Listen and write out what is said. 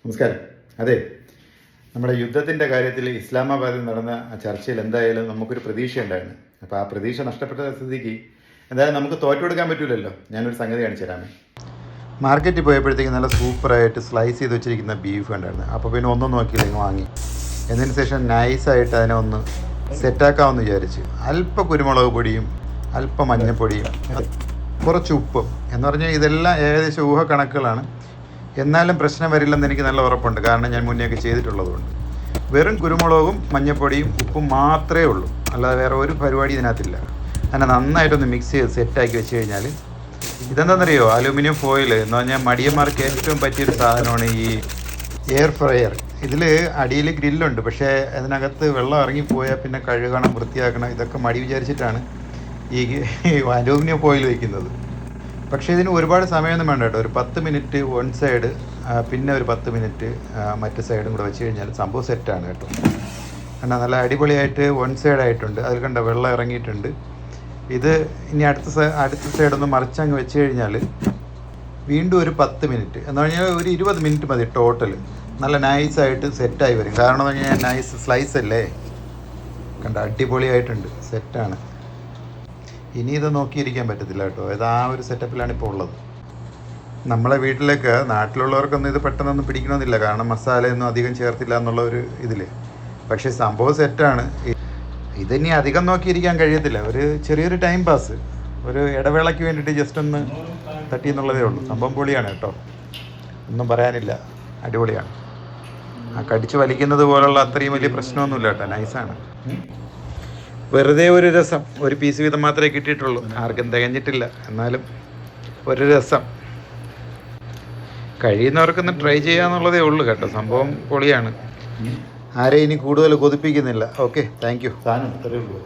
നമസ്കാരം. അതെ, നമ്മുടെ യുദ്ധത്തിൻ്റെ കാര്യത്തിൽ ഇസ്ലാമാബാദിൽ നടന്ന ആ ചർച്ചയിൽ എന്തായാലും നമുക്കൊരു പ്രതീക്ഷയുണ്ടായിരുന്നു. അപ്പോൾ ആ പ്രതീക്ഷ നഷ്ടപ്പെട്ട സ്ഥിതിക്ക് എന്തായാലും നമുക്ക് തോറ്റുകൊടുക്കാൻ പറ്റില്ലല്ലോ. ഞാനൊരു സംഗതി കാണിച്ചു തരാമേ. മാർക്കറ്റിൽ പോയപ്പോഴത്തേക്ക് നല്ല സൂപ്പറായിട്ട് സ്ലൈസ് ചെയ്ത് വെച്ചിരിക്കുന്ന ബീഫ് ഉണ്ടായിരുന്നു. അപ്പോൾ പിന്നെ ഒന്നും നോക്കിയില്ലെങ്കിൽ വാങ്ങി. എന്നതിന് ശേഷം നൈസായിട്ട് അതിനെ ഒന്ന് സെറ്റാക്കാമെന്ന് വിചാരിച്ച് അല്പം കുരുമുളക് പൊടിയും അല്പം മഞ്ഞൾപ്പൊടിയും കുറച്ച് ഉപ്പും എന്ന് പറഞ്ഞാൽ ഇതെല്ലാം ഏകദേശം ഊഹ കണക്കുകളാണ്. എന്നാലും പ്രശ്നം വരില്ലെന്ന് എനിക്ക് നല്ല ഉറപ്പുണ്ട്, കാരണം ഞാൻ മുന്നേയൊക്കെ ചെയ്തിട്ടുള്ളതുകൊണ്ട്. വെറും കുരുമുളകും മഞ്ഞൾപ്പൊടിയും ഉപ്പും മാത്രമേ ഉള്ളൂ, അല്ലാതെ വേറെ ഒരു പരിപാടി ഇതിനകത്തില്ല. അങ്ങനെ നന്നായിട്ടൊന്ന് മിക്സ് ചെയ്ത് സെറ്റാക്കി വെച്ച് കഴിഞ്ഞാൽ ഇതെന്താണെന്നറിയോ, അലൂമിനിയം ഫോയിൽ എന്ന് പറഞ്ഞാൽ മടിയന്മാർക്ക് ഏറ്റവും പറ്റിയൊരു സാധനമാണ് ഈ എയർ ഫ്രയർ. ഇതിൽ അടിയിൽ ഗ്രില്ലുണ്ട്, പക്ഷേ അതിനകത്ത് വെള്ളം ഇറങ്ങിപ്പോയാൽ പിന്നെ കഴുകണം, വൃത്തിയാക്കണം. ഇതൊക്കെ മടി വിചാരിച്ചിട്ടാണ് ഈ അലൂമിനിയം ഫോയിൽ വയ്ക്കുന്നത്. പക്ഷേ ഇതിന് ഒരുപാട് സമയമൊന്നും വേണ്ട കേട്ടോ. ഒരു 10 മിനിറ്റ് വൺ സൈഡ്, പിന്നെ ഒരു 10 മിനിറ്റ് മറ്റു സൈഡും കൂടെ വെച്ച് കഴിഞ്ഞാൽ സംഭവം സെറ്റാണ് കേട്ടോ. കണ്ടാൽ നല്ല അടിപൊളിയായിട്ട് വൺ സൈഡ് ആയിട്ടുണ്ട്. അതിൽ കണ്ട വെള്ളം ഇറങ്ങിയിട്ടുണ്ട്. ഇത് ഇനി അടുത്ത സൈഡൊന്ന് മറിച്ചങ്ങ് വെച്ച് കഴിഞ്ഞാൽ വീണ്ടും ഒരു 10 മിനിറ്റ് എന്ന് പറഞ്ഞാൽ ഒരു 20 മിനിറ്റ് മതി ടോട്ടൽ. നല്ല നൈസായിട്ട് സെറ്റായി വരും. കാരണം എന്ന് പറഞ്ഞാൽ നൈസ് സ്ലൈസ് അല്ലേ, കണ്ട അടിപൊളിയായിട്ടുണ്ട്, സെറ്റാണ്. ഇനി ഇത് നോക്കിയിരിക്കാൻ പറ്റത്തില്ല കേട്ടോ. ഇത് ആ ഒരു സെറ്റപ്പിലാണ് ഇപ്പോൾ ഉള്ളത്. നമ്മളെ വീട്ടിലേക്ക് നാട്ടിലുള്ളവർക്കൊന്നും ഇത് പെട്ടെന്നൊന്നും പിടിക്കണമെന്നില്ല, കാരണം മസാലയൊന്നും അധികം ചേർത്തില്ല എന്നുള്ള ഒരു ഇതിൽ. പക്ഷേ സംഭവം സെറ്റാണ്. ഇതിനി അധികം നോക്കിയിരിക്കാൻ കഴിയത്തില്ല. ഒരു ചെറിയൊരു ടൈം പാസ്, ഒരു ഇടവേളയ്ക്ക് വേണ്ടിയിട്ട് ജസ്റ്റ് ഒന്ന് തട്ടി എന്നുള്ളതേ ഉള്ളൂ. സംഭവം പൊളിയാണ് കേട്ടോ, ഒന്നും പറയാനില്ല, അടിപൊളിയാണ്. ആ കടിച്ച് വലിക്കുന്നത് പോലുള്ള അത്രയും വലിയ പ്രശ്നമൊന്നുമില്ല കേട്ടോ, നൈസാണ്. വെറുതെ ഒരു രസം, ഒരു പീസ് വീതം മാത്രമേ കിട്ടിയിട്ടുള്ളൂ, ആർക്കും തികഞ്ഞിട്ടില്ല. എന്നാലും ഒരു രസം, കഴിയുന്നവർക്കൊന്ന് ട്രൈ ചെയ്യാന്നുള്ളതേ ഉള്ളൂ കേട്ടോ. സംഭവം പൊളിയാണ്. ആരെയും ഇനി കൂടുതൽ കൊതിപ്പിക്കുന്നില്ല. Okay, thank you. സാധനം ഇത്രയേ ഉള്ളൂ.